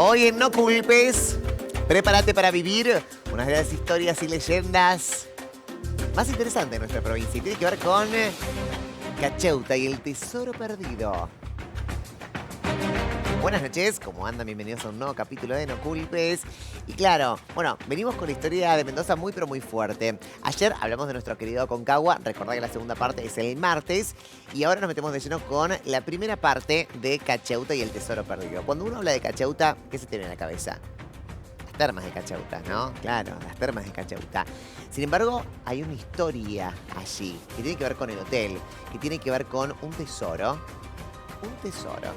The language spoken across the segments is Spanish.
Hoy en No Culpes, prepárate para vivir una de las historias y leyendas más interesantes de nuestra provincia. Y tiene que ver con Cacheuta y el tesoro perdido. Buenas noches, ¿cómo andan? Bienvenidos a un nuevo capítulo de No Culpes. Y claro, bueno, venimos con la historia de Mendoza muy pero muy fuerte. Ayer hablamos de nuestro querido Aconcagua, recordá que la segunda parte es el martes. Y ahora nos metemos de lleno con la primera parte de Cacheuta y el tesoro perdido. Cuando uno habla de Cacheuta, ¿qué se tiene en la cabeza? Las termas de Cacheuta, ¿no? Claro, las termas de Cacheuta. Sin embargo, hay una historia allí que tiene que ver con el hotel, que tiene que ver con un tesoro. Un tesoro.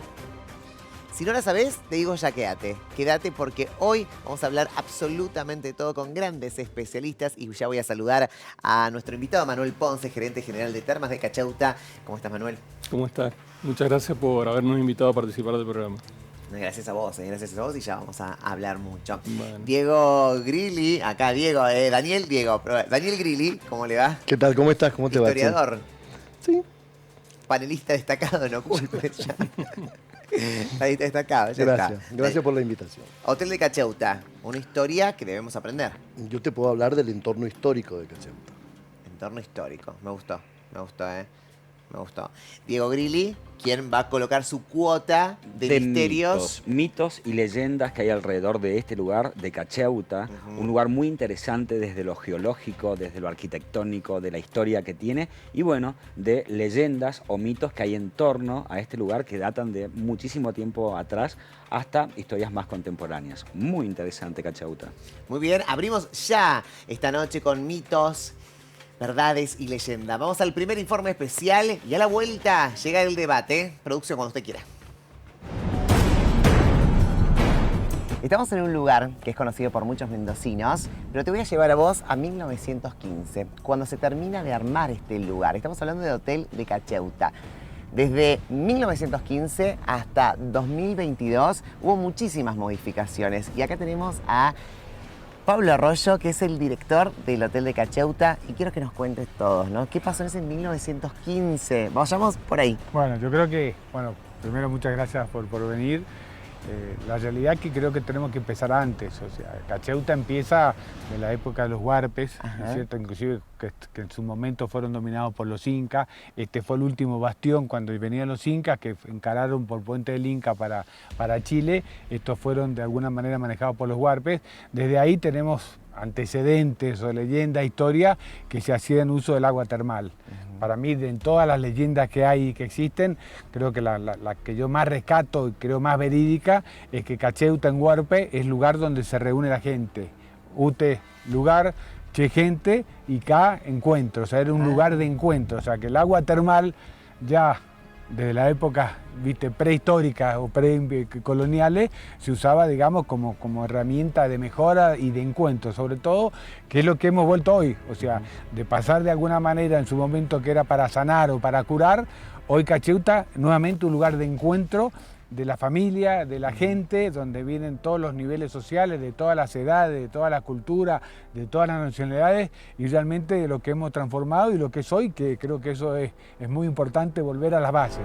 Si no la sabés, te digo ya quédate. Quédate porque hoy vamos a hablar absolutamente todo con grandes especialistas y ya voy a saludar a nuestro invitado Manuel Ponce, gerente general de Termas de Cacheuta. ¿Cómo estás, Manuel? ¿Cómo estás? Muchas gracias por habernos invitado a participar del programa. Gracias a vos y ya vamos a hablar mucho. Bueno. Diego Grilli, acá Diego, Daniel Grilli, ¿cómo le va? ¿Qué tal? ¿Cómo estás? ¿Cómo te va? Historiador. Sí. Panelista destacado, no culpes ya. Panelista destacado, ya Gracias. está. Gracias por la invitación. Hotel de Cacheuta, una historia que debemos aprender. Yo te puedo hablar del entorno histórico de Cacheuta. Entorno histórico, me gustó, me gustó. Diego Grilli, ¿quién va a colocar su cuota de misterios? Mitos y leyendas que hay alrededor de este lugar, de Cacheuta. Un lugar muy interesante desde lo geológico, desde lo arquitectónico, de la historia que tiene. Y bueno, de leyendas o mitos que hay en torno a este lugar que datan de muchísimo tiempo atrás hasta historias más contemporáneas. Muy interesante Cacheuta. Muy bien, abrimos ya esta noche con mitos, verdades y leyendas. Vamos al primer informe especial y a la vuelta llega el debate. Producción, cuando usted quiera. Estamos en un lugar que es conocido por muchos mendocinos, pero te voy a llevar a vos a 1915, cuando se termina de armar este lugar. Estamos hablando del Hotel de Cacheuta. Desde 1915 hasta 2022 hubo muchísimas modificaciones. Y acá tenemos a Pablo Arroyo, que es el director del Hotel de Cacheuta, y quiero que nos cuentes todos, ¿no? ¿Qué pasó en ese 1915? Vayamos por ahí. Bueno, yo creo que, primero muchas gracias por venir. La realidad es que creo que tenemos que empezar antes, o sea, Cacheuta empieza de la época de los huarpes, ¿no es cierto? Inclusive que en su momento fueron dominados por los incas. Este fue el último bastión cuando venían los incas, que encararon por Puente del Inca para Chile. Estos fueron de alguna manera manejados por los huarpes. Desde ahí tenemos antecedentes o leyendas, historia, que se hacían uso del agua termal. Para mí, en todas las leyendas que hay y que existen, creo que la que yo más rescato y creo más verídica es que Cacheuta en huarpe es lugar donde se reúne la gente. Ute, lugar, che, gente, y ca, encuentro. O sea, era un lugar de encuentro. O sea, que el agua termal ya desde la época, prehistórica o precoloniales, se usaba, digamos, como herramienta de mejora y de encuentro, sobre todo, que es lo que hemos vuelto hoy. O sea, de pasar de alguna manera en su momento que era para sanar o para curar, hoy Cacheuta, nuevamente un lugar de encuentro de la familia, de la gente, donde vienen todos los niveles sociales, de todas las edades, de toda la cultura, de todas las nacionalidades, y realmente de lo que hemos transformado y lo que es hoy, que creo que eso es muy importante, volver a las bases.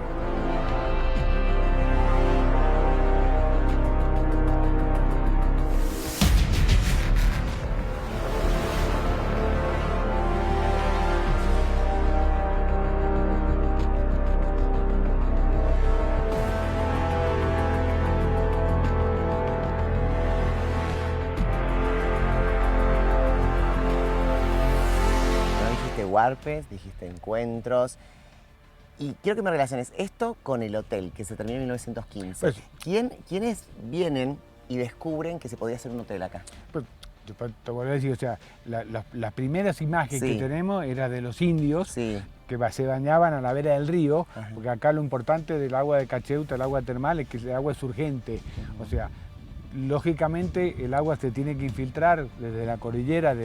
Huarpes, dijiste encuentros. Y quiero que me relaciones esto con el hotel, que se terminó en 1915. Pues, ¿Quiénes vienen y descubren que se podía hacer un hotel acá? Pues, te voy a decir, o sea, las primeras imágenes Sí. que tenemos eran de los indios, Sí. que se bañaban a la vera del río, porque acá lo importante del agua de Cacheuta, el agua termal, es que el agua es urgente. O sea, lógicamente el agua se tiene que infiltrar desde la cordillera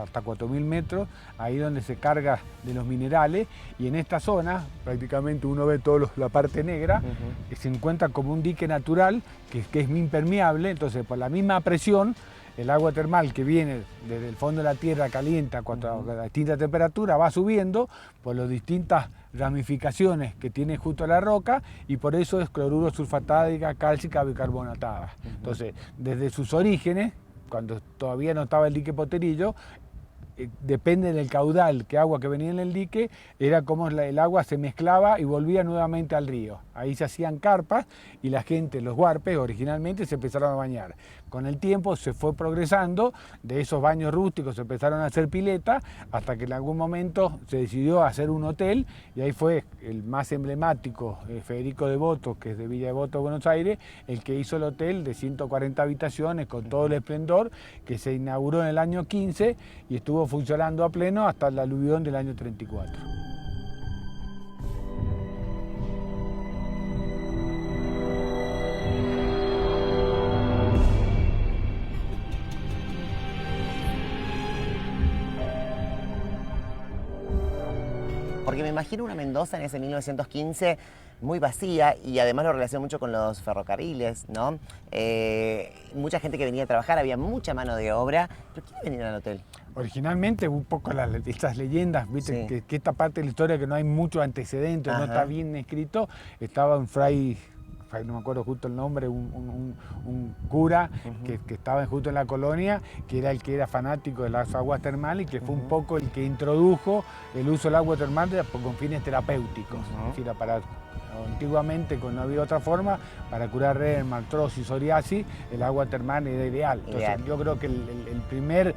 hasta 4.000 metros, ahí donde se carga de los minerales, y en esta zona prácticamente uno ve toda la parte negra, que se encuentra como un dique natural que es impermeable, entonces por la misma presión el agua termal que viene desde el fondo de la tierra calienta cuando a distinta temperatura va subiendo por las distintas ramificaciones que tiene justo la roca y por eso es cloruro sulfatádica, cálcica, bicarbonatada. Entonces, desde sus orígenes, cuando todavía no estaba el dique Potrerillo, depende del caudal, que agua que venía en el dique, era como el agua se mezclaba y volvía nuevamente al río. Ahí se hacían carpas y la gente, los huarpes, originalmente se empezaron a bañar. Con el tiempo se fue progresando, de esos baños rústicos se empezaron a hacer piletas, hasta que en algún momento se decidió hacer un hotel, y ahí fue el más emblemático, Federico Devoto, que es de Villa Devoto, Buenos Aires, el que hizo el hotel de 140 habitaciones con todo el esplendor, que se inauguró en el año 15 y estuvo funcionando a pleno hasta el aluvión del año 34. Porque me imagino una Mendoza en ese 1915 muy vacía y además lo relaciono mucho con los ferrocarriles, ¿no? Mucha gente que venía a trabajar, había mucha mano de obra, pero ¿quién venía al hotel? Originalmente, un poco estas leyendas, ¿viste? Sí. Que esta parte de la historia que no hay mucho antecedente, no está bien escrito, estaba un fray, no me acuerdo justo el nombre, un cura que estaba justo en la colonia, que era el que era fanático de las aguas termales y que fue un poco el que introdujo el uso del agua termal con fines terapéuticos. Es decir, antiguamente, cuando no había otra forma, para curar reuma, artrosis, psoriasis, el agua termal era ideal. Entonces, yo creo que el primer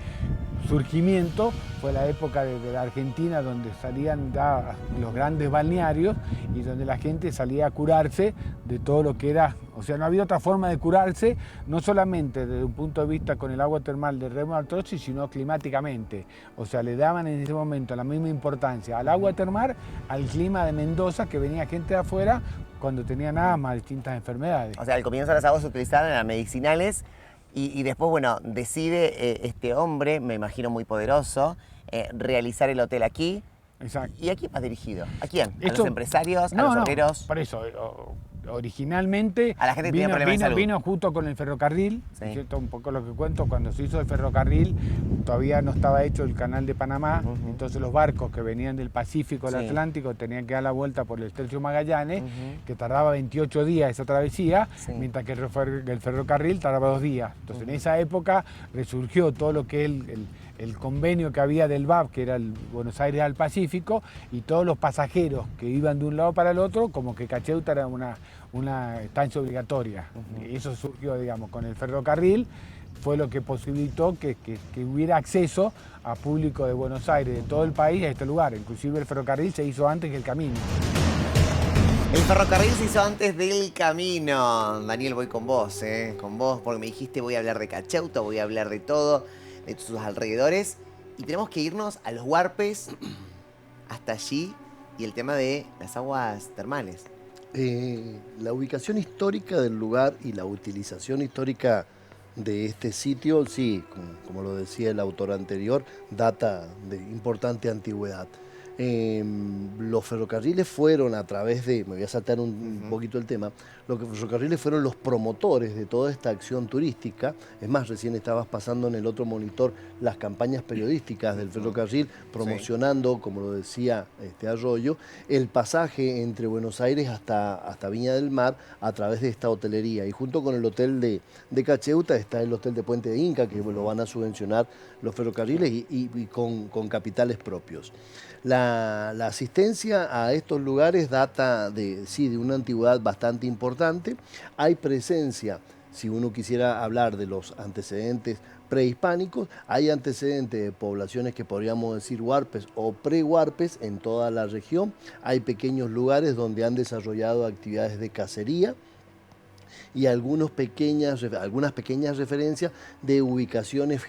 surgimiento fue la época de la Argentina, donde salían ya los grandes balnearios y donde la gente salía a curarse de todo lo que era, o sea, no había otra forma de curarse, no solamente desde un punto de vista con el agua termal de reuma, artrosis, sino climáticamente. O sea, le daban en ese momento la misma importancia al agua termal, al clima de Mendoza, que venía gente de afuera cuando tenían asma, distintas enfermedades. O sea, al comienzo las aguas se utilizaban, eran medicinales, y después, bueno, decide este hombre, me imagino muy poderoso, realizar el hotel aquí. Exacto. ¿Y a quién vas dirigido? ¿A quién? ¿A Esto, los empresarios? ¿A los obreros? Por eso, originalmente A la gente que tenía problemas de salud. vino justo con el ferrocarril, Sí. ¿cierto? Un poco lo que cuento, cuando se hizo el ferrocarril todavía no estaba hecho el canal de Panamá, entonces los barcos que venían del Pacífico al Sí. Atlántico tenían que dar la vuelta por el Estrecho Magallanes, que tardaba 28 días esa travesía, Sí. mientras que el ferrocarril tardaba 2 días. Entonces en esa época resurgió todo lo que es el convenio que había del BAP, que era el Buenos Aires al Pacífico, y todos los pasajeros que iban de un lado para el otro, como que Cacheuta era una estancia obligatoria. Y eso surgió, digamos, con el ferrocarril, fue lo que posibilitó que hubiera acceso a público de Buenos Aires, de todo el país, a este lugar. Inclusive el ferrocarril se hizo antes que el camino. El ferrocarril se hizo antes del camino. Daniel, voy con vos, porque me dijiste voy a hablar de Cacheuta, voy a hablar de todo, de sus alrededores, y tenemos que irnos a los huarpes, hasta allí, y el tema de las aguas termales. La ubicación histórica del lugar y la utilización histórica de este sitio, sí, como lo decía el autor anterior, data de importante antigüedad. Los ferrocarriles fueron a través de, me voy a saltar un poquito el tema, los ferrocarriles fueron los promotores de toda esta acción turística. Es más, recién estabas pasando en el otro monitor las campañas periodísticas del ferrocarril promocionando, como lo decía Arroyo, el pasaje entre Buenos Aires hasta Viña del Mar a través de esta hotelería. Y junto con el hotel de Cacheuta está el hotel de Puente de Inca, que lo van a subvencionar los ferrocarriles y con capitales propios. La asistencia a estos lugares data de una antigüedad bastante importante. Hay presencia, si uno quisiera hablar de los antecedentes prehispánicos, hay antecedentes de poblaciones que podríamos decir huarpes o prehuarpes en toda la región. Hay pequeños lugares donde han desarrollado actividades de cacería y algunas pequeñas referencias de ubicaciones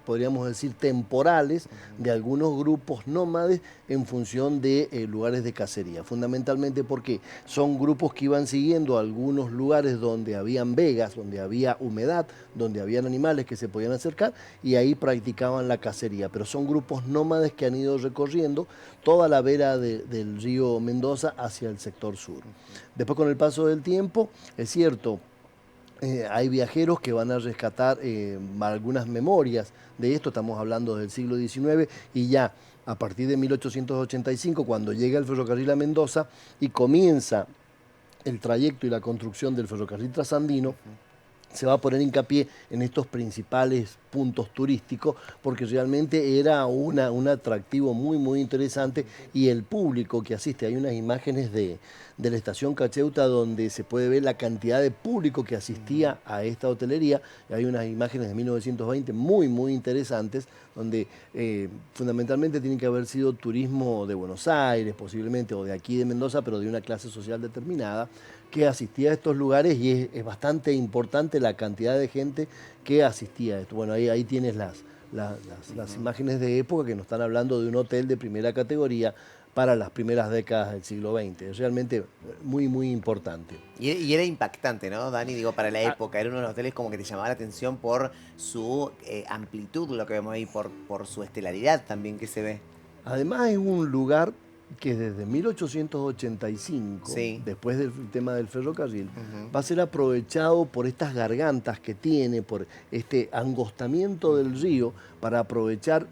podríamos decir temporales, de algunos grupos nómades en función de lugares de cacería. Fundamentalmente porque son grupos que iban siguiendo algunos lugares donde habían vegas, donde había humedad, donde habían animales que se podían acercar y ahí practicaban la cacería. Pero son grupos nómades que han ido recorriendo toda la vera del río Mendoza hacia el sector sur. Después, con el paso del tiempo, es cierto, hay viajeros que van a rescatar algunas memorias de esto, estamos hablando del siglo XIX, y ya a partir de 1885, cuando llega el ferrocarril a Mendoza y comienza el trayecto y la construcción del ferrocarril trasandino, se va a poner hincapié en estos principales puntos turísticos porque realmente era un atractivo muy interesante, y el público que asiste, hay unas imágenes de la estación Cacheuta donde se puede ver la cantidad de público que asistía a esta hotelería. Hay unas imágenes de 1920 muy interesantes donde fundamentalmente tiene que haber sido turismo de Buenos Aires posiblemente, o de aquí de Mendoza, pero de una clase social determinada, que asistía a estos lugares, y es bastante importante la cantidad de gente que asistía a esto. Bueno, ahí tienes las imágenes de época que nos están hablando de un hotel de primera categoría para las primeras décadas del siglo XX. Es realmente muy importante. Y era impactante, ¿no, Dani? Digo, para la época. Era uno de los hoteles como que te llamaba la atención por su amplitud, lo que vemos ahí, por su estelaridad también que se ve. Además es un lugar que desde 1885, sí, después del tema del ferrocarril, va a ser aprovechado por estas gargantas que tiene, por este angostamiento del río, para aprovechar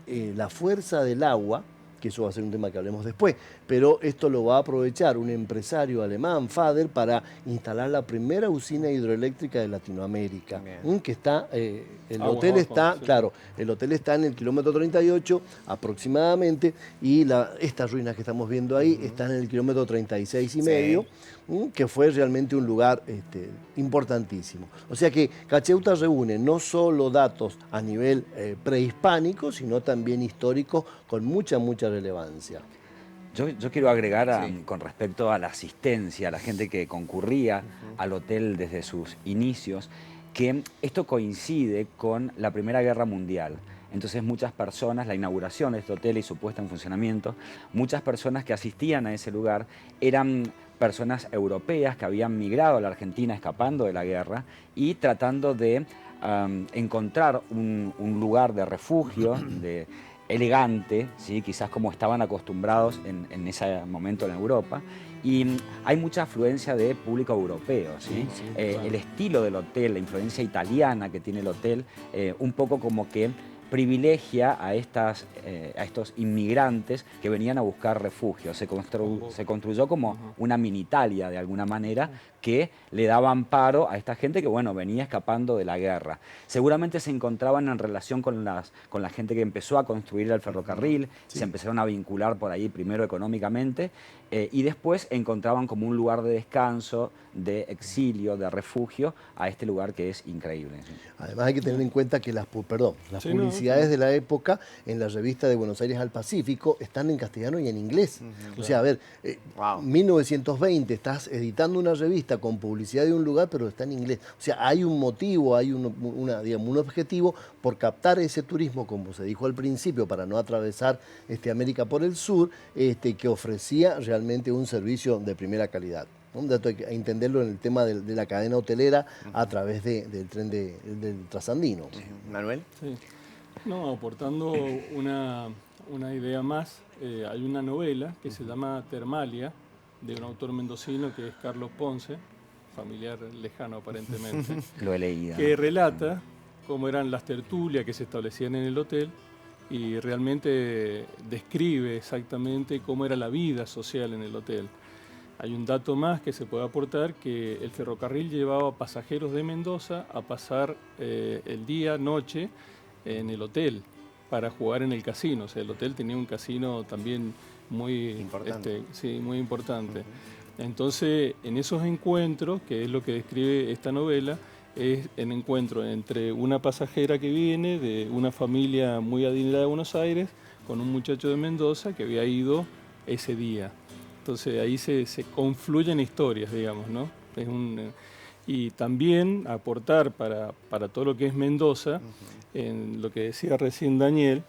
la fuerza del agua, que eso va a ser un tema que hablemos después, pero esto lo va a aprovechar un empresario alemán, Fader, para instalar la primera usina hidroeléctrica de Latinoamérica, que está, el hotel está, claro, el hotel está en el kilómetro 38 aproximadamente, y estas ruinas que estamos viendo ahí están en el kilómetro 36 y medio, que fue realmente un lugar importantísimo. O sea que Cacheuta reúne no solo datos a nivel prehispánico, sino también históricos con mucha relevancia. Yo quiero agregar con respecto a la asistencia, a la gente que concurría al hotel desde sus inicios, que esto coincide con la Primera Guerra Mundial. Entonces muchas personas, la inauguración de este hotel y su puesta en funcionamiento, muchas personas que asistían a ese lugar eran personas europeas que habían migrado a la Argentina escapando de la guerra y tratando de encontrar un lugar de refugio, elegante, ¿sí? Quizás como estaban acostumbrados en ese momento en Europa. Y hay mucha afluencia de público europeo, ¿sí? Claro. El estilo del hotel, la influencia italiana que tiene el hotel, un poco como que privilegia a estos inmigrantes que venían a buscar refugio. Se construyó como una mini Italia, de alguna manera, que le daba amparo a esta gente que, bueno, venía escapando de la guerra. Seguramente se encontraban en relación con la gente que empezó a construir el ferrocarril, se empezaron a vincular por ahí primero económicamente, y después encontraban como un lugar de descanso, de exilio, de refugio, a este lugar que es increíble. ¿Sí? Además hay que tener en cuenta que las publicidades de la época en la revista de Buenos Aires al Pacífico están en castellano y en inglés. O sea, a ver, 1920 estás editando una revista con publicidad de un lugar, pero está en inglés. O sea, hay un motivo, hay un objetivo por captar ese turismo, como se dijo al principio, para no atravesar América por el sur, que ofrecía realmente un servicio de primera calidad. Un dato hay que entenderlo en el tema de la cadena hotelera a través del tren del trasandino. Manuel. Sí. No, aportando una idea más, hay una novela que se llama Termalia, de un autor mendocino que es Carlos Ponce, familiar lejano aparentemente. Lo he leído. Que relata cómo eran las tertulias que se establecían en el hotel y realmente describe exactamente cómo era la vida social en el hotel. Hay un dato más que se puede aportar, que el ferrocarril llevaba pasajeros de Mendoza a pasar el día, noche, en el hotel para jugar en el casino. O sea, el hotel tenía un casino también muy importante. Muy importante. Entonces, en esos encuentros, que es lo que describe esta novela, es el encuentro entre una pasajera que viene de una familia muy adinerada de Buenos Aires con un muchacho de Mendoza que había ido ese día. Entonces ahí se confluyen historias, digamos, ¿no? Y también aportar para todo lo que es Mendoza, en lo que decía recién Daniel,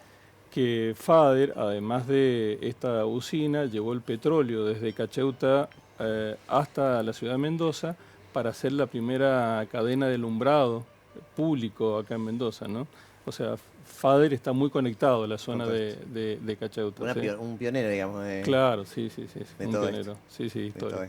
que Fader, además de esta usina, llevó el petróleo desde Cacheuta hasta la ciudad de Mendoza para hacer la primera cadena de alumbrado público acá en Mendoza, ¿no? O sea, Fader está muy conectado a la zona de Cacheuta. Un pionero, digamos. Claro, sí, un todo pionero. Esto. Sí, histórico.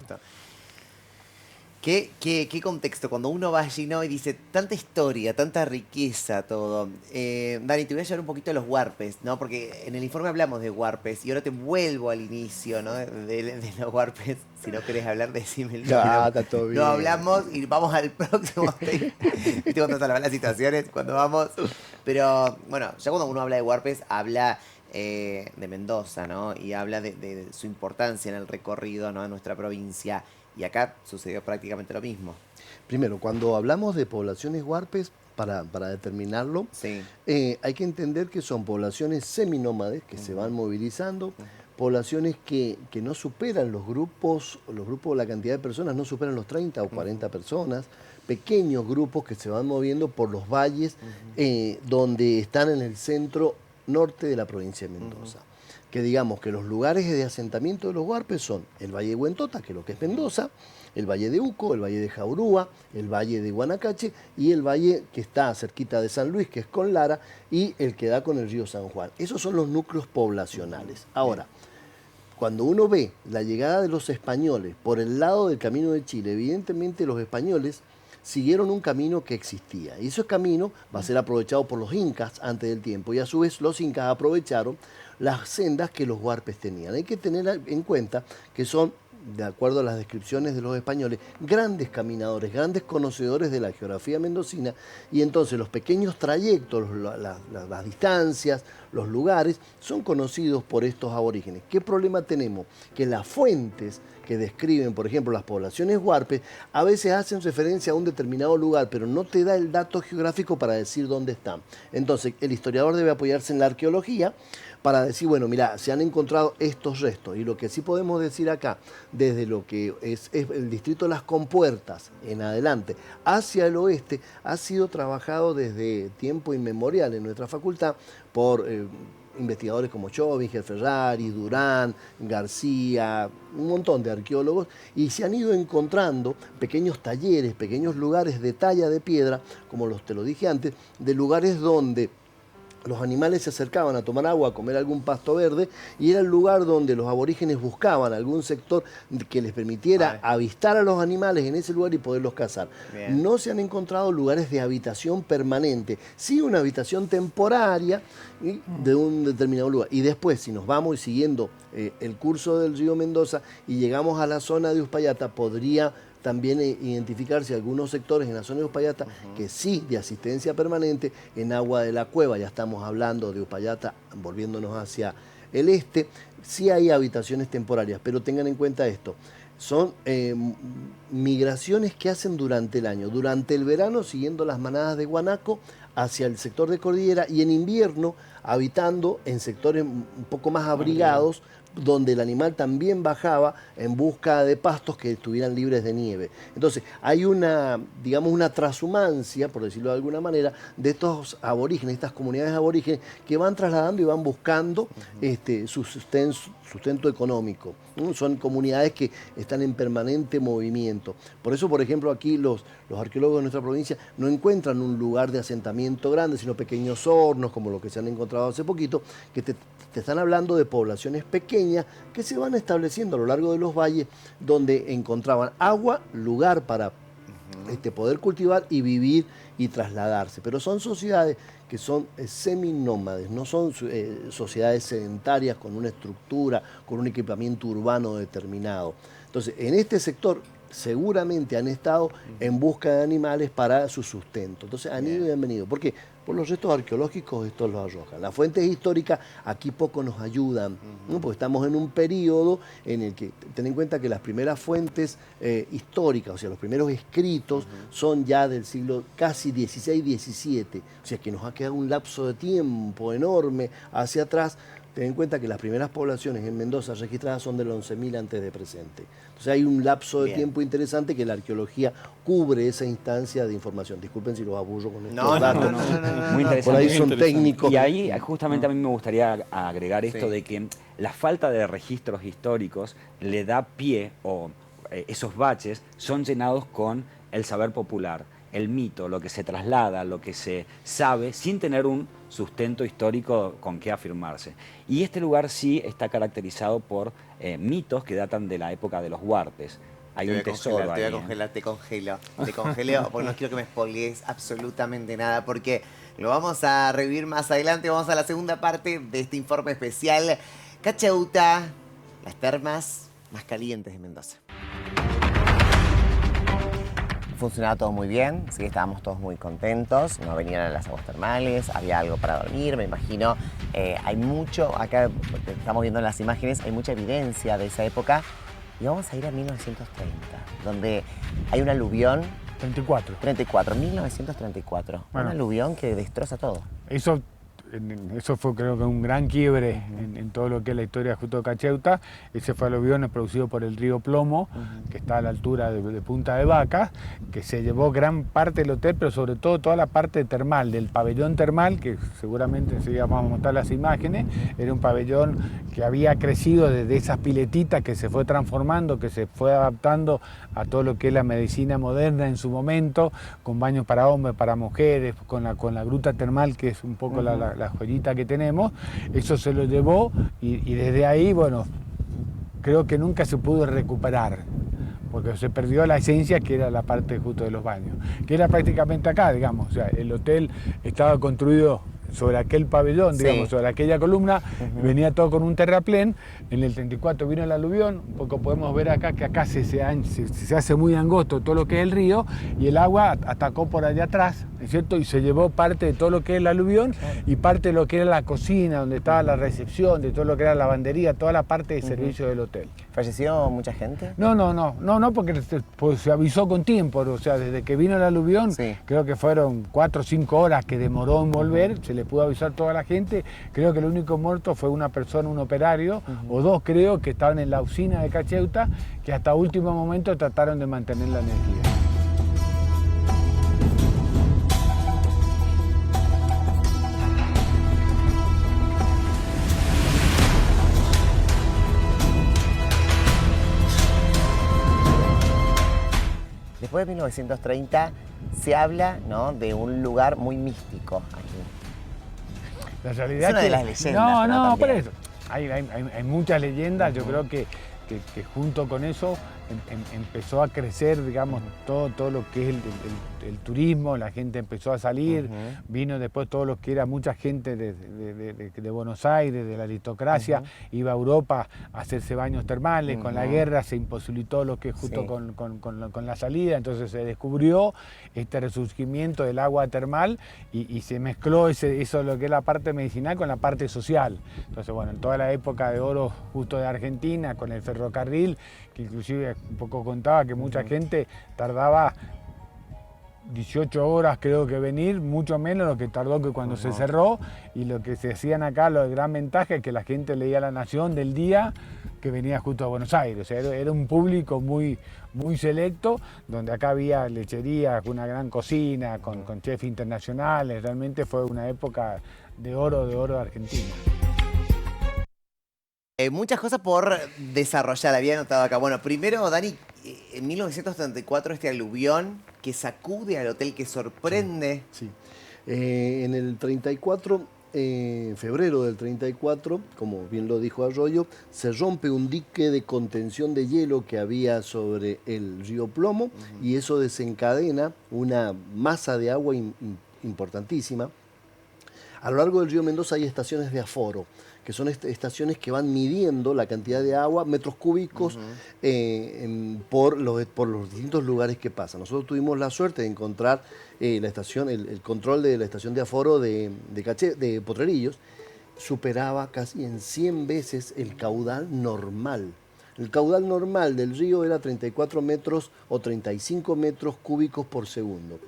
¿Qué contexto? Cuando uno va allí, ¿no? Y dice, tanta historia, tanta riqueza, todo. Dani, te voy a llevar un poquito a los huarpes, ¿no? Porque en el informe hablamos de huarpes y ahora te vuelvo al inicio, ¿no? De los huarpes. Si no querés hablar, decímelo. Ya, está todo bien. No hablamos y vamos al próximo. ¿Viste cuando están las situaciones? Cuando vamos. Pero, bueno, ya cuando uno habla de huarpes, habla de Mendoza, ¿no? Y habla de su importancia en el recorrido, ¿no? De nuestra provincia. Y acá sucedió prácticamente lo mismo. Primero, cuando hablamos de poblaciones huarpes, para determinarlo, Sí. hay que entender que son poblaciones seminómades que se van movilizando, poblaciones que no superan los grupos, la cantidad de personas no superan los 30 o 40 personas, pequeños grupos que se van moviendo por los valles donde están en el centro norte de la provincia de Mendoza. Que digamos que los lugares de asentamiento de los huarpes son el Valle de Huentota, que es lo que es Mendoza, el Valle de Uco, el Valle de Jaurúa, el Valle de Guanacache y el valle que está cerquita de San Luis, que es con Lara, y el que da con el río San Juan. Esos son los núcleos poblacionales. Ahora, cuando uno ve la llegada de los españoles por el lado del Camino de Chile, evidentemente los españoles siguieron un camino que existía. Y ese camino va a ser aprovechado por los incas antes del tiempo. Y a su vez los incas aprovecharon las sendas que los huarpes tenían. Hay que tener en cuenta que son, de acuerdo a las descripciones de los españoles, grandes caminadores, grandes conocedores de la geografía mendocina, y entonces los pequeños trayectos, las distancias, los lugares, son conocidos por estos aborígenes. ¿Qué problema tenemos? Que las fuentes que describen, por ejemplo, las poblaciones huarpes, a veces hacen referencia a un determinado lugar, pero no te da el dato geográfico para decir dónde están. Entonces, el historiador debe apoyarse en la arqueología para decir, bueno, mira, se han encontrado estos restos. Y lo que sí podemos decir acá, desde lo que es el distrito de Las Compuertas en adelante, hacia el oeste, ha sido trabajado desde tiempo inmemorial en nuestra facultad por investigadores como Schobinger, Ferrari, Durán, García, un montón de arqueólogos, y se han ido encontrando pequeños talleres, pequeños lugares de talla de piedra, como te lo dije antes, de lugares donde los animales se acercaban a tomar agua, a comer algún pasto verde, y era el lugar donde los aborígenes buscaban algún sector que les permitiera avistar a los animales en ese lugar y poderlos cazar. Bien. No se han encontrado lugares de habitación permanente, sí una habitación temporaria de un determinado lugar. Y después, si nos vamos siguiendo el curso del río Mendoza y llegamos a la zona de Uspallata, podría también identificarse algunos sectores en la zona de Uspallata que sí, de asistencia permanente, en Agua de la Cueva, ya estamos hablando de Uspallata, volviéndonos hacia el este, sí hay habitaciones temporarias, pero tengan en cuenta esto, son migraciones que hacen durante el año, durante el verano siguiendo las manadas de guanaco hacia el sector de cordillera y en invierno habitando en sectores un poco más abrigados, donde el animal también bajaba en busca de pastos que estuvieran libres de nieve. Entonces, hay una, digamos, una transhumancia, por decirlo de alguna manera, de estos aborígenes, estas comunidades aborígenes, que van trasladando y van buscando su sustento económico. Son comunidades que están en permanente movimiento. Por eso, por ejemplo, aquí los arqueólogos de nuestra provincia no encuentran un lugar de asentamiento grande, sino pequeños hornos, como lo que se han encontrado hace poquito, que te están hablando de poblaciones pequeñas que se van estableciendo a lo largo de los valles, donde encontraban agua, lugar para poder cultivar y vivir y trasladarse. Pero son sociedades que son seminómades, no son sociedades sedentarias con una estructura, con un equipamiento urbano determinado. Entonces, en este sector seguramente han estado en busca de animales para su sustento. Entonces han ido y han venido. ¿Por qué? Por los restos arqueológicos esto lo arrojan. Las fuentes históricas aquí poco nos ayudan, ¿no? Porque estamos en un periodo en el que, ten en cuenta que las primeras fuentes históricas, o sea, los primeros escritos son ya del siglo casi XVI-XVII, o sea que nos ha quedado un lapso de tiempo enorme hacia atrás. Ten en cuenta que las primeras poblaciones en Mendoza registradas son del 11.000 antes de presente. Entonces hay un lapso de tiempo interesante que la arqueología cubre esa instancia de información. Disculpen si los aburro con estos datos. Muy interesante. Por ahí son técnicos. Y ahí justamente a mí me gustaría agregar esto de que la falta de registros históricos le da pie, o esos baches son llenados con el saber popular, el mito, lo que se traslada, lo que se sabe, sin tener un sustento histórico con qué afirmarse. Y este lugar sí está caracterizado por mitos que datan de la época de los huarpes. hay Te voy un a tesoro congelar, ahí. te voy a congelar, te congelo, porque no quiero que me spoilees absolutamente nada, porque lo vamos a revivir más adelante. Vamos a la segunda parte de este informe especial. Cachauta, las termas más calientes de Mendoza. Funcionaba todo muy bien, sí, estábamos todos muy contentos, no venían a las aguas termales, había algo para dormir, me imagino. Hay mucho, acá estamos viendo en las imágenes, hay mucha evidencia de esa época. Y vamos a ir a 1930, donde hay un aluvión. 1934. Bueno. Un aluvión que destroza todo. Eso fue, creo que, un gran quiebre en todo lo que es la historia justo de Cacheuta. Ese fue aluvión producido por el río Plomo, que está a la altura de Punta de Vacas, que se llevó gran parte del hotel, pero sobre todo toda la parte termal, del pabellón termal, que seguramente enseguida vamos a mostrar las imágenes. Era un pabellón que había crecido desde esas piletitas, que se fue transformando, que se fue adaptando a todo lo que es la medicina moderna en su momento, con baños para hombres, para mujeres, con la gruta termal, que es un poco la joyita que tenemos. Eso se lo llevó y desde ahí, bueno, creo que nunca se pudo recuperar, porque se perdió la esencia, que era la parte justo de los baños, que era prácticamente acá, digamos. O sea, el hotel estaba construido sobre aquel pabellón, digamos, sobre aquella columna, venía todo con un terraplén. En el 34 vino el aluvión, un poco podemos ver acá que acá se hace muy angosto todo lo que es el río, y el agua atacó por allá atrás, ¿no es cierto? Y se llevó parte de todo lo que es el aluvión y parte de lo que era la cocina, donde estaba la recepción, de todo lo que era la lavandería, toda la parte de servicio del hotel. ¿Falleció mucha gente? No, porque pues, se avisó con tiempo, o sea, desde que vino el aluvión, creo que fueron 4 o 5 horas que demoró en volver, se le pudo avisar a toda la gente. Creo que el único muerto fue una persona, un operario, o dos creo, que estaban en la usina de Cacheuta, que hasta último momento trataron de mantener la energía. Después de 1930 se habla, ¿no?, de un lugar muy místico aquí. La realidad es una de las leyendas. No, por eso. Hay muchas leyendas. Yo creo que junto con eso empezó a crecer, digamos, todo lo que es el turismo. La gente empezó a salir. Vino después todo lo que era mucha gente de Buenos Aires, de la aristocracia, iba a Europa a hacerse baños termales. Con la guerra se imposibilitó lo que es justo con la salida. Entonces se descubrió este resurgimiento del agua termal y se mezcló eso, lo que es la parte medicinal, con la parte social. Entonces, bueno, en toda la época de oro justo de Argentina, con el ferrocarril, que inclusive un poco contaba que mucha gente tardaba 18 horas, creo que venir, mucho menos lo que tardó que cuando se cerró. Y lo que se hacían acá, lo de gran ventaja, es que la gente leía La Nación del día que venía justo a Buenos Aires. O sea, era un público muy selecto, donde acá había lechería, una gran cocina, con chefs internacionales. Realmente fue una época de oro de Argentina. Muchas cosas por desarrollar, había anotado acá. Bueno, primero, Dani, en 1934 este aluvión que sacude al hotel, que sorprende. Sí. En el 34, febrero del 34, como bien lo dijo Arroyo, se rompe un dique de contención de hielo que había sobre el río Plomo, y eso desencadena una masa de agua importantísima. A lo largo del río Mendoza hay estaciones de aforo, que son estaciones que van midiendo la cantidad de agua, metros cúbicos, por los distintos lugares que pasan. Nosotros tuvimos la suerte de encontrar el control de la estación de aforo de Potrerillos. Superaba casi en 100 veces el caudal normal. El caudal normal del río era 34 metros o 35 metros cúbicos por segundo.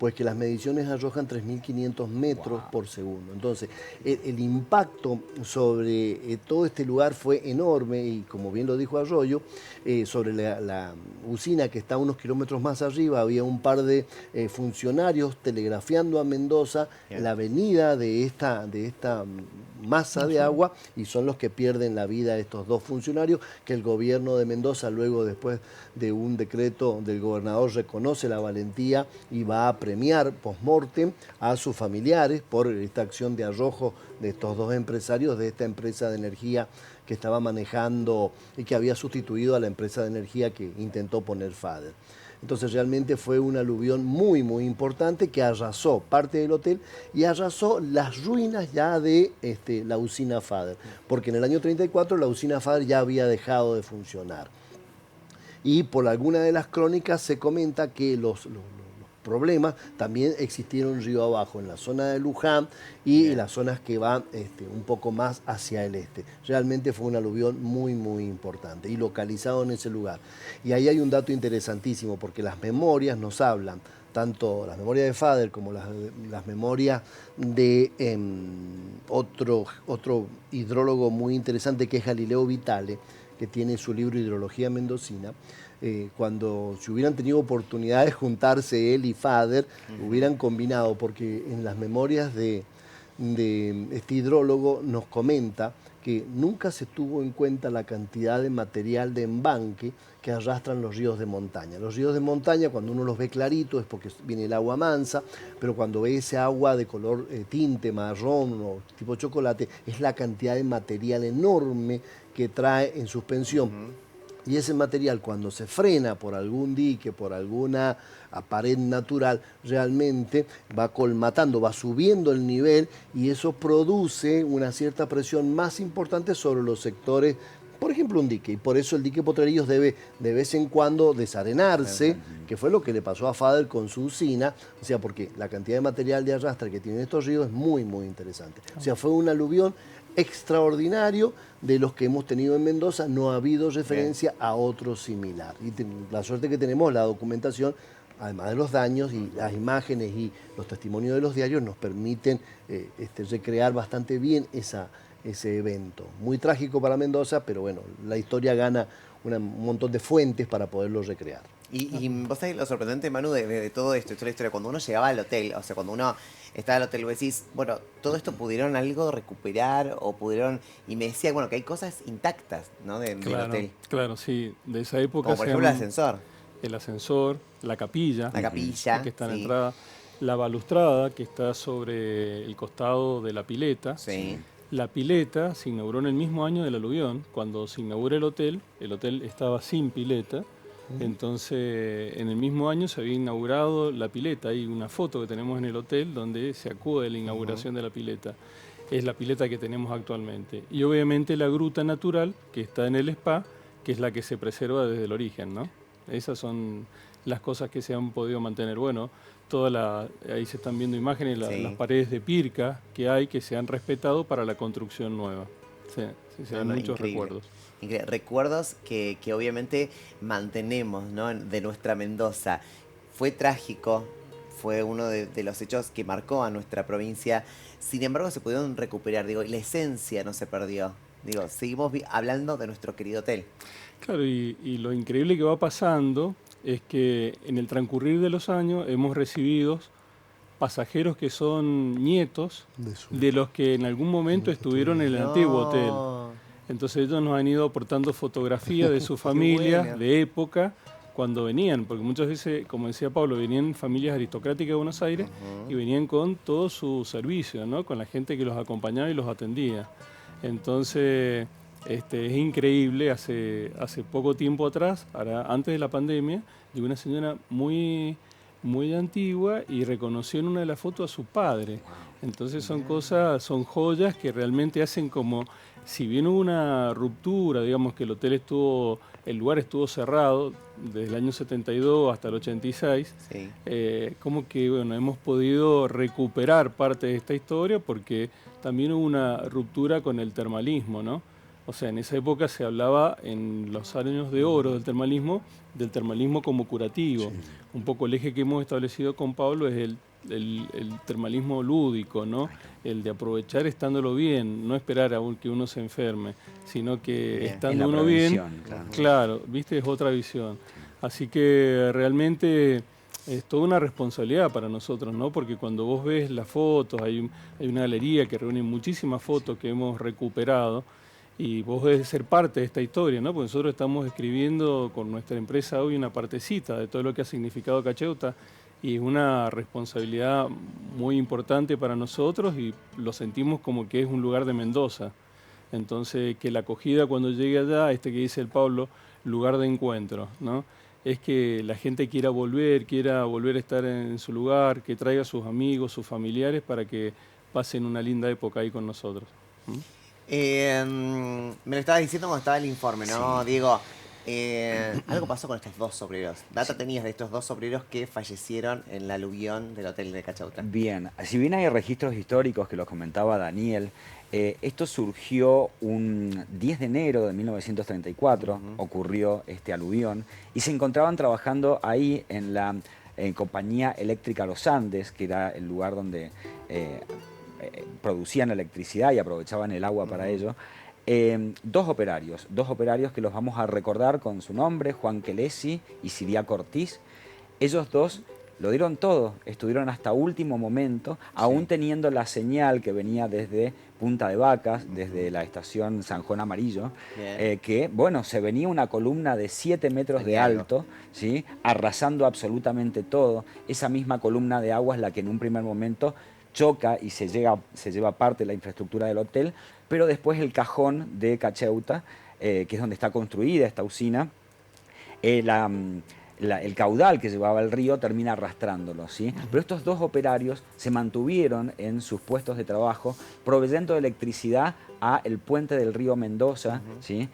Pues que las mediciones arrojan 3.500 metros por segundo. Entonces, el impacto sobre todo este lugar fue enorme, y como bien lo dijo Arroyo, sobre la usina que está unos kilómetros más arriba, había un par de funcionarios telegrafiando a Mendoza la venida de esta masa de agua y son los que pierden la vida estos dos funcionarios que el gobierno de Mendoza luego después de un decreto del gobernador reconoce la valentía y va a premiar post-mortem a sus familiares por esta acción de arrojo de estos dos empresarios de esta empresa de energía que estaba manejando y que había sustituido a la empresa de energía que intentó poner FADER. Entonces realmente fue un aluvión muy, muy importante que arrasó parte del hotel y arrasó las ruinas ya de la usina FADER, porque en el año 34 la usina FADER ya había dejado de funcionar. Y por alguna de las crónicas se comenta que los problemas también existieron río abajo, en la zona de Luján y en las zonas que van un poco más hacia el este. Realmente fue un aluvión muy, muy importante y localizado en ese lugar. Y ahí hay un dato interesantísimo, porque las memorias nos hablan, tanto las memorias de FADER como las memorias de otro hidrólogo muy interesante que es Galileo Vitale, que tiene su libro Hidrología Mendocina. Cuando si hubieran tenido oportunidad de juntarse él y FADER, hubieran combinado, porque en las memorias de este hidrólogo nos comenta que nunca se tuvo en cuenta la cantidad de material de embanque que arrastran los ríos de montaña. Los ríos de montaña, cuando uno los ve claritos, es porque viene el agua mansa, pero cuando ve ese agua de color tinte, marrón o tipo chocolate, es la cantidad de material enorme que trae en suspensión. Y ese material, cuando se frena por algún dique, por alguna pared natural, realmente va colmatando, va subiendo el nivel y eso produce una cierta presión más importante sobre los sectores, por ejemplo un dique, y por eso el dique Potrerillos debe de vez en cuando desarenarse, que fue lo que le pasó a FADER con su usina, o sea, porque la cantidad de material de arrastre que tienen estos ríos es muy, muy interesante. O sea, fue un aluvión extraordinario de los que hemos tenido en Mendoza, no ha habido referencia a otro similar. Y la suerte que tenemos, la documentación, además de los daños y las imágenes y los testimonios de los diarios, nos permiten recrear bastante bien ese evento. Muy trágico para Mendoza, pero bueno, la historia gana un montón de fuentes para poderlo recrear. Y vos sabés lo sorprendente, Manu, de todo esto, toda la historia, cuando uno llegaba al hotel, o sea, cuando uno estaba al hotel, vos decís, bueno, todo esto pudieron algo recuperar o pudieron, y me decía, bueno, que hay cosas intactas, ¿no? Del hotel. Claro, sí, de esa época. Como por ejemplo el ascensor. El ascensor, la capilla. La capilla, que está en la entrada, la balustrada que está sobre el costado de la pileta. Sí. La pileta se inauguró en el mismo año del aluvión. Cuando se inaugura el hotel estaba sin pileta. Entonces, en el mismo año se había inaugurado la pileta. Hay una foto que tenemos en el hotel donde se acude a la inauguración de la pileta. Es la pileta que tenemos actualmente. Y obviamente la gruta natural que está en el spa, que es la que se preserva desde el origen, ¿no? Esas son las cosas que se han podido mantener. Bueno, ahí se están viendo imágenes, las paredes de pirca que hay, que se han respetado para la construcción nueva. Sí, se dan muchos recuerdos. Recuerdos que obviamente mantenemos, ¿no? De nuestra Mendoza. Fue trágico, fue uno de los hechos que marcó a nuestra provincia. Sin embargo, se pudieron recuperar, digo, y la esencia no se perdió. Digo, seguimos hablando de nuestro querido hotel. Claro, y lo increíble que va pasando es que en el transcurrir de los años hemos recibido pasajeros que son nietos de los que en algún momento estuvieron en el antiguo hotel. Entonces ellos nos han ido aportando fotografías de su familia, bueno, de época, cuando venían, porque muchas veces, como decía Pablo, venían familias aristocráticas de Buenos Aires y venían con todo su servicio, ¿no? Con la gente que los acompañaba y los atendía. Entonces, es increíble, hace poco tiempo atrás, antes de la pandemia, llegó una señora muy antigua y reconoció en una de las fotos a su padre. Entonces son joyas que realmente hacen como, si bien hubo una ruptura, digamos que el lugar estuvo cerrado desde el año 72 hasta el 86, como que bueno, hemos podido recuperar parte de esta historia porque también hubo una ruptura con el termalismo, ¿no? O sea, en esa época se hablaba, en los años de oro del termalismo como curativo. Un poco el eje que hemos establecido con Pablo es el termalismo lúdico, ¿no? El de aprovechar estándolo bien, no esperar a que uno se enferme, sino que estando uno bien, claro, viste, es otra visión. Así que realmente es toda una responsabilidad para nosotros, ¿no? Porque cuando vos ves las fotos, hay una galería que reúne muchísimas fotos que hemos recuperado y vos debes ser parte de esta historia, ¿no? Porque nosotros estamos escribiendo con nuestra empresa hoy una partecita de todo lo que ha significado Cacheuta y es una responsabilidad muy importante para nosotros y lo sentimos como que es un lugar de Mendoza. Entonces, que la acogida cuando llegue allá, que dice el Pablo, lugar de encuentro, ¿no? Es que la gente quiera volver a estar en su lugar, que traiga a sus amigos, sus familiares para que pasen una linda época ahí con nosotros. Me lo estabas diciendo cuando estaba el informe, ¿no, Sí. Diego? Algo pasó con estos dos obreros. Data tenías de estos dos obreros que fallecieron en la aluvión del hotel de Cachauta. Bien, si bien hay registros históricos que los comentaba Daniel, esto surgió un 10 de enero de 1934, ocurrió este aluvión, y se encontraban trabajando ahí en la compañía eléctrica Los Andes, que era el lugar donde producían electricidad y aprovechaban el agua para ello. Dos operarios que los vamos a recordar con su nombre, Juan Quelesi y Siriaco Ortiz. Ellos dos lo dieron todo, estuvieron hasta último momento, aún teniendo la señal que venía desde Punta de Vacas, desde la estación San Juan Amarillo, que, bueno, se venía una columna de 7 metros de alto, ¿sí? Arrasando absolutamente todo. Esa misma columna de agua es la que en un primer momento choca y se lleva parte de la infraestructura del hotel, pero después el cajón de Cacheuta, que es donde está construida esta usina, el caudal que llevaba el río termina arrastrándolo, ¿sí? Pero estos dos operarios se mantuvieron en sus puestos de trabajo proveyendo electricidad a el puente del río Mendoza, ¿sí?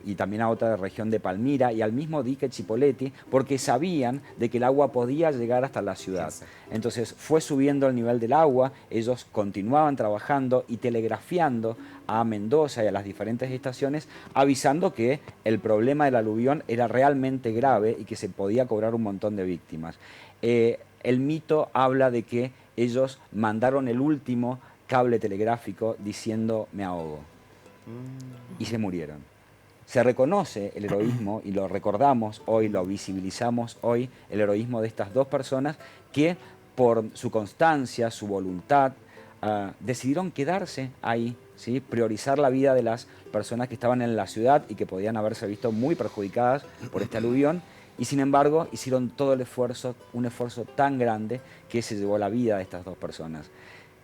Y también a otra región de Palmira y al mismo dique Chipoleti, porque sabían de que el agua podía llegar hasta la ciudad. Entonces fue subiendo el nivel del agua, ellos continuaban trabajando y telegrafiando a Mendoza y a las diferentes estaciones, avisando que el problema del aluvión era realmente grave y que se podía cobrar un montón de víctimas. El mito habla de que ellos mandaron el último cable telegráfico diciendo "me ahogo" y se murieron. Se reconoce el heroísmo y lo recordamos hoy, lo visibilizamos hoy, el heroísmo de estas dos personas que por su constancia, su voluntad, decidieron quedarse ahí, ¿sí? Priorizar la vida de las personas que estaban en la ciudad y que podían haberse visto muy perjudicadas por este aluvión, y sin embargo hicieron todo el esfuerzo, un esfuerzo tan grande que se llevó la vida de estas dos personas.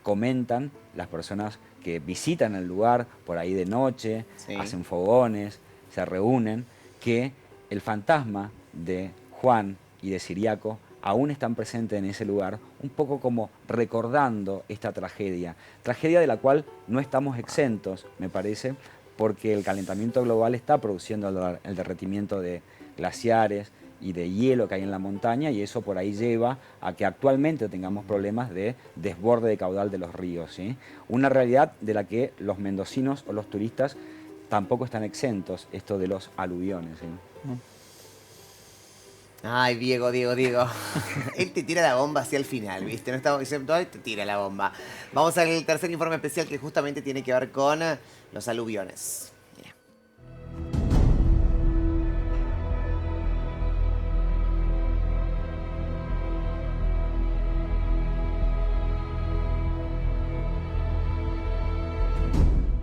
Comentan las personas que visitan el lugar por ahí de noche, hacen fogones, se reúnen, que el fantasma de Juan y de Siriaco aún están presentes en ese lugar, un poco como recordando esta tragedia de la cual no estamos exentos, me parece, porque el calentamiento global está produciendo el derretimiento de glaciares y de hielo que hay en la montaña, y eso por ahí lleva a que actualmente tengamos problemas de desborde de caudal de los ríos, ¿sí? Una realidad de la que los mendocinos o los turistas tampoco están exentos, esto de los aluviones, ¿sí? Ay, Diego. Él te tira la bomba hacia el final, ¿viste? No estamos diciendo, te tira la bomba. Vamos al tercer informe especial que justamente tiene que ver con los aluviones. Mira.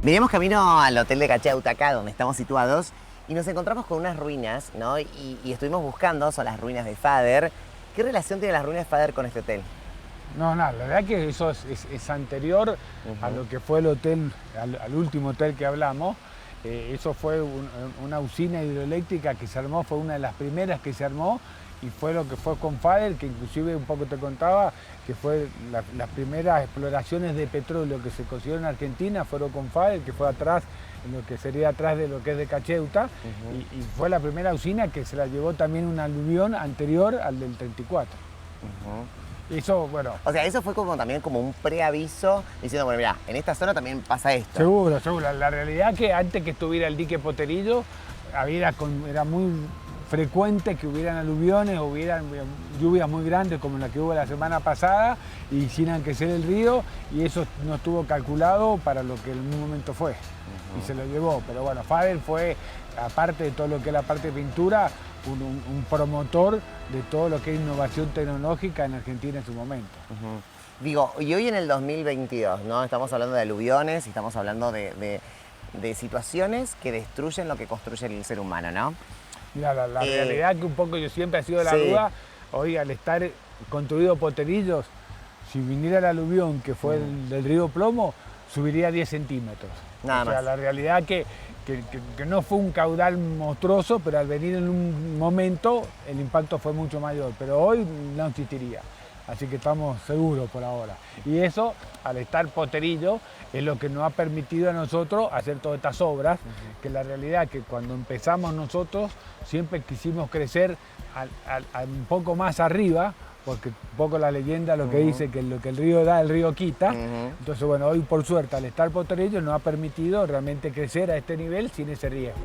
Veníamos camino al hotel de Cacheuta, acá donde estamos situados, y nos encontramos con unas ruinas, ¿no? Y estuvimos buscando, son las ruinas de Fader. ¿Qué relación tienen las ruinas de Fader con este hotel? No, la verdad que eso es anterior a lo que fue el hotel, al último hotel que hablamos. Eso fue una usina hidroeléctrica que se armó, fue una de las primeras que se armó, y fue lo que fue con Fader, que inclusive un poco te contaba, que fue las primeras exploraciones de petróleo que se consiguieron en Argentina, fueron con Fader, que fue atrás, en lo que sería atrás de lo que es de Cacheuta, y fue la primera usina que se la llevó también un aluvión anterior al del 34. Eso, bueno. O sea, eso fue como también como un preaviso diciendo, bueno, mira, en esta zona también pasa esto. Seguro. La realidad es que antes que estuviera el dique Poterillo, era muy frecuente que hubieran aluviones, hubieran lluvias muy grandes como la que hubo la semana pasada y hicieran crecer el río, y eso no estuvo calculado para lo que en un momento fue. Y se lo llevó. Pero bueno, Fader fue, aparte de todo lo que es la parte de pintura, un promotor de todo lo que es innovación tecnológica en Argentina en su momento. Digo, y hoy en el 2022, ¿no? Estamos hablando de aluviones y estamos hablando de situaciones que destruyen lo que construye el ser humano, ¿no? Mira, la realidad que un poco yo siempre ha sido la Sí. duda, hoy al estar construido Potrerillos, si viniera el aluvión que fue del río Plomo, subiría 10 centímetros. Nada O sea, más. la realidad que no fue un caudal monstruoso, pero al venir en un momento el impacto fue mucho mayor, pero hoy no existiría. Así que estamos seguros por ahora. Y eso, al estar Potrerillos, es lo que nos ha permitido a nosotros hacer todas estas obras, que la realidad es que cuando empezamos nosotros siempre quisimos crecer un poco más arriba, porque un poco la leyenda lo que dice que lo que el río da, el río quita. Entonces, bueno, hoy por suerte al estar Potrerillos nos ha permitido realmente crecer a este nivel sin ese riesgo.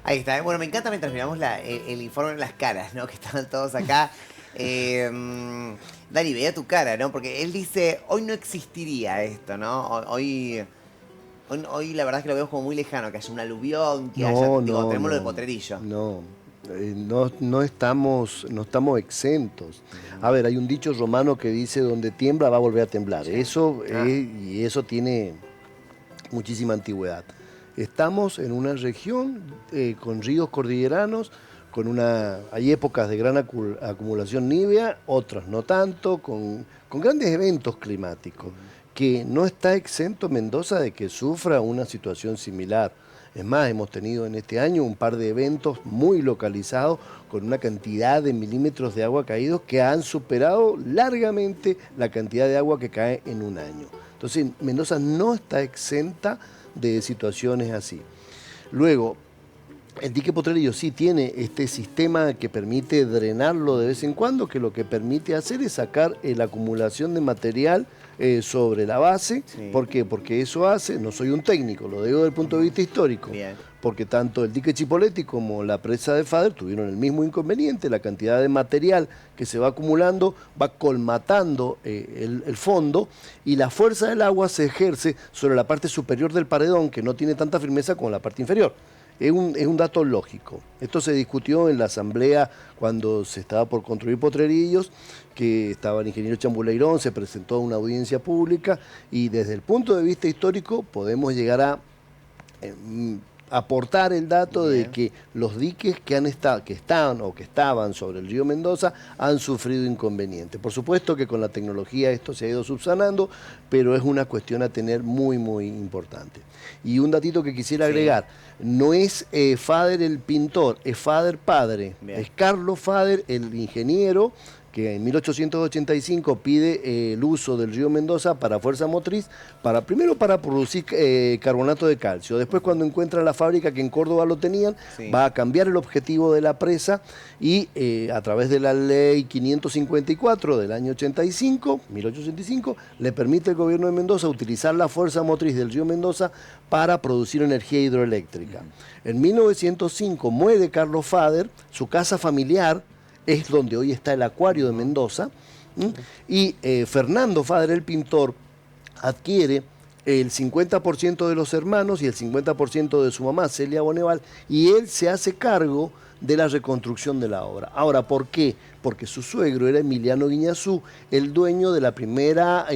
Ahí está. Bueno, me encanta mientras miramos el informe en las caras, ¿no? Que estaban todos acá. Dani, veía tu cara, ¿no? Porque él dice, hoy no existiría esto, ¿no? Hoy la verdad es que lo vemos como muy lejano, que haya un aluvión, que haya, digo, tenemos lo de Potrerillo. No estamos exentos. A ver, hay un dicho romano que dice, donde tiembla va a volver a temblar. Y eso tiene muchísima antigüedad. Estamos en una región con ríos cordilleranos, hay épocas de gran acumulación nívea, otras no tanto, con grandes eventos climáticos, que no está exento Mendoza de que sufra una situación similar. Es más, hemos tenido en este año un par de eventos muy localizados con una cantidad de milímetros de agua caídos que han superado largamente la cantidad de agua que cae en un año. Entonces, Mendoza no está exenta de situaciones así. Luego, el dique Potrerillos sí tiene este sistema que permite drenarlo de vez en cuando, que lo que permite hacer es sacar la acumulación de material sobre la base. Sí. ¿Por qué? Porque eso hace, no soy un técnico, lo digo desde el punto de vista histórico, Bien. porque tanto el dique Chipoleti como la presa de Fader tuvieron el mismo inconveniente, la cantidad de material que se va acumulando va colmatando el fondo y la fuerza del agua se ejerce sobre la parte superior del paredón, que no tiene tanta firmeza como la parte inferior. Es un dato lógico. Esto se discutió en la asamblea cuando se estaba por construir Potrerillos, que estaba el ingeniero Chambuleirón, se presentó a una audiencia pública y desde el punto de vista histórico podemos llegar a aportar el dato de que los diques que estaban sobre el río Mendoza han sufrido inconvenientes. Por supuesto que con la tecnología esto se ha ido subsanando, pero es una cuestión a tener muy, muy importante. Y un datito que quisiera agregar, no es Fader el pintor, es Fader padre. Bien. Es Carlos Fader, el ingeniero, que en 1885 pide el uso del río Mendoza para fuerza motriz, primero para producir carbonato de calcio. Después, cuando encuentra la fábrica, que en Córdoba lo tenían, va a cambiar el objetivo de la presa y a través de la ley 554 del año 1885, le permite al gobierno de Mendoza utilizar la fuerza motriz del río Mendoza para producir energía hidroeléctrica. En 1905 muere Carlos Fader, su casa familiar es donde hoy está el acuario de Mendoza, y Fernando Fader, el pintor, adquiere el 50% de los hermanos y el 50% de su mamá, Celia Boneval, y él se hace cargo de la reconstrucción de la obra. Ahora, ¿por qué? Porque su suegro era Emiliano Guiñazú, el dueño de la primera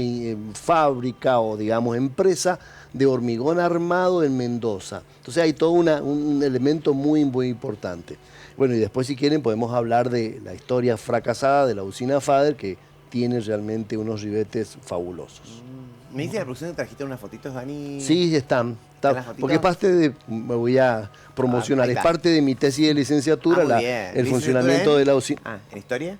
fábrica o, digamos, empresa de hormigón armado en Mendoza. Entonces hay todo un elemento muy, muy importante. Bueno, y después, si quieren, podemos hablar de la historia fracasada de la usina Fader, que tiene realmente unos ribetes fabulosos. Me dice la producción que trajiste unas fotitos, Dani. Sí, están. ¿Están las fotitos? Porque es parte de, me voy a promocionar, ahí es está. parte de mi tesis de licenciatura, Muy bien. el ¿Licenciatura funcionamiento de la usina. ¿En historia?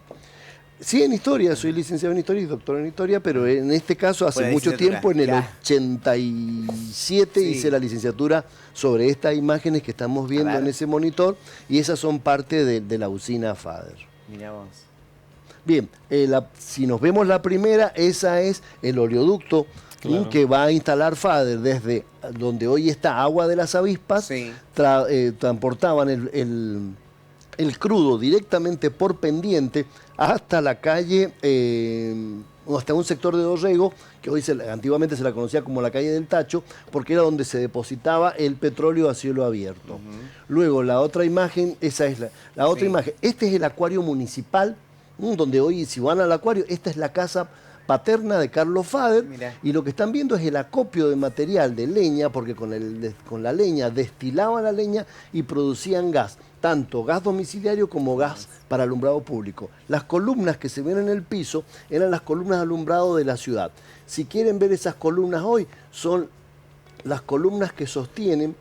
Sí, en historia, soy licenciado en historia y doctor en historia, pero en este caso hace Bueno, mucho licenciatura, tiempo, en el ya. 87, Sí. hice la licenciatura sobre estas imágenes que estamos viendo ver. en ese monitor, y esas son parte de la usina Fader. Mirá vos. Bien, si nos vemos la primera, esa es el oleoducto Claro. que va a instalar Fader desde donde hoy está Agua de las Avispas. Sí. Transportaban el crudo directamente por pendiente hasta la calle, hasta un sector de Dorrego, que hoy antiguamente se la conocía como la calle del Tacho, porque era donde se depositaba el petróleo a cielo abierto. Luego, la otra imagen, esa es la otra Sí. imagen. Este es el acuario municipal, donde hoy, si van al acuario, esta es la casa paterna de Carlos Fader. Mirá. Y lo que están viendo es el acopio de material de leña, porque con la leña destilaban la leña y producían gas, tanto gas domiciliario como gas para alumbrado público. Las columnas que se ven en el piso eran las columnas de alumbrado de la ciudad. Si quieren ver esas columnas hoy, son las columnas que sostienen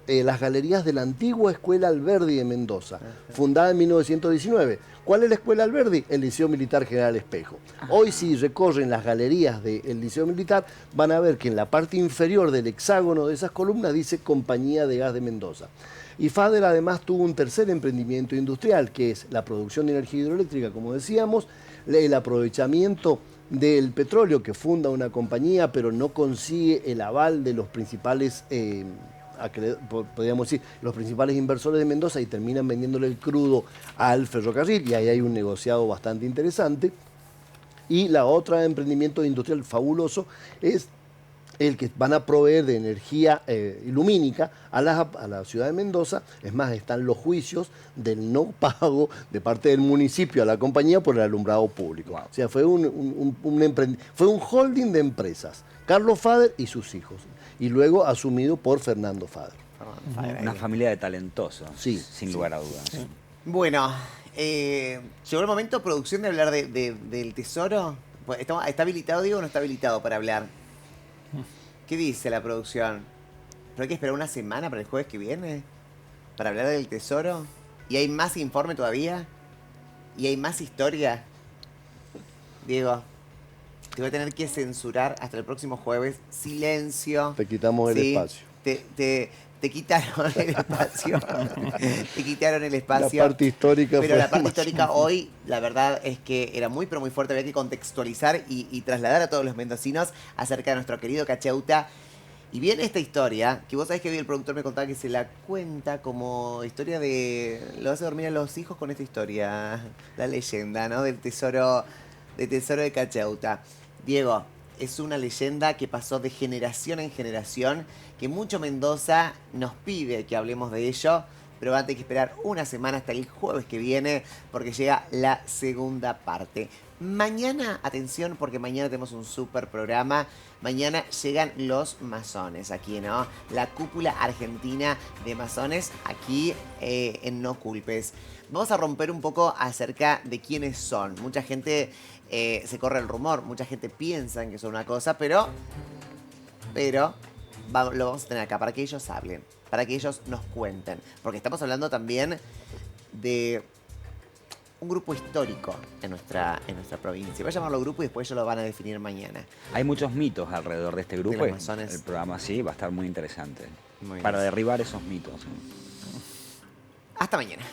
las galerías de la antigua Escuela Alberdi de Mendoza, fundada en 1919. ¿Cuál es la Escuela Alberdi? El Liceo Militar General Espejo. Hoy, si recorren las galerías del Liceo Militar, van a ver que en la parte inferior del hexágono de esas columnas dice Compañía de Gas de Mendoza. Y Fader además tuvo un tercer emprendimiento industrial, que es la producción de energía hidroeléctrica, como decíamos, el aprovechamiento del petróleo, que funda una compañía, pero no consigue el aval de los principales podríamos decir, los principales inversores de Mendoza, y terminan vendiéndole el crudo al ferrocarril, y ahí hay un negociado bastante interesante. Y la otra emprendimiento industrial fabuloso es el que van a proveer de energía lumínica a la ciudad de Mendoza. Es más, están los juicios del no pago de parte del municipio a la compañía por el alumbrado público. Wow. O sea, fue fue un holding de empresas, Carlos Fader y sus hijos, y luego asumido por Fernando Fader. Una familia de talentosos, Sí, sin lugar a dudas. Bueno, llegó el momento, producción, de hablar del tesoro. Pues, ¿está habilitado, Diego, o no está habilitado para hablar? ¿Qué dice la producción? ¿Pero hay que esperar una semana para el jueves que viene? ¿Para hablar del tesoro? ¿Y hay más informe todavía? ¿Y hay más historia? Diego, te voy a tener que censurar hasta el próximo jueves. Silencio. Te quitamos el Sí, espacio. Te quitaron el espacio. Te quitaron el espacio. La parte histórica Pero fue la parte más- histórica hoy, la verdad es que era muy, pero muy fuerte. Había que contextualizar y trasladar a todos los mendocinos acerca de nuestro querido Cacheuta. Y viene esta historia, que vos sabés que hoy el productor me contaba que se la cuenta como historia de... Lo hace dormir a los hijos con esta historia. La leyenda, ¿no? Del tesoro de Cacheuta. Diego, es una leyenda que pasó de generación en generación, que mucho Mendoza nos pide que hablemos de ello, pero van a tener que esperar una semana hasta el jueves que viene, porque llega la segunda parte. Mañana, atención, porque mañana tenemos un súper programa. Mañana llegan los masones aquí, ¿no? La cúpula argentina de masones aquí en No Culpes. Vamos a romper un poco acerca de quiénes son. Mucha gente se corre el rumor, mucha gente piensa en que son una cosa, pero lo vamos a tener acá para que ellos hablen, para que ellos nos cuenten. Porque estamos hablando también de un grupo histórico en nuestra provincia. Voy a llamarlo grupo y después ellos lo van a definir mañana. Hay muchos mitos alrededor de este grupo los y masones. el programa sí va a estar muy interesante Muy para bien. derribar esos mitos. Hasta mañana.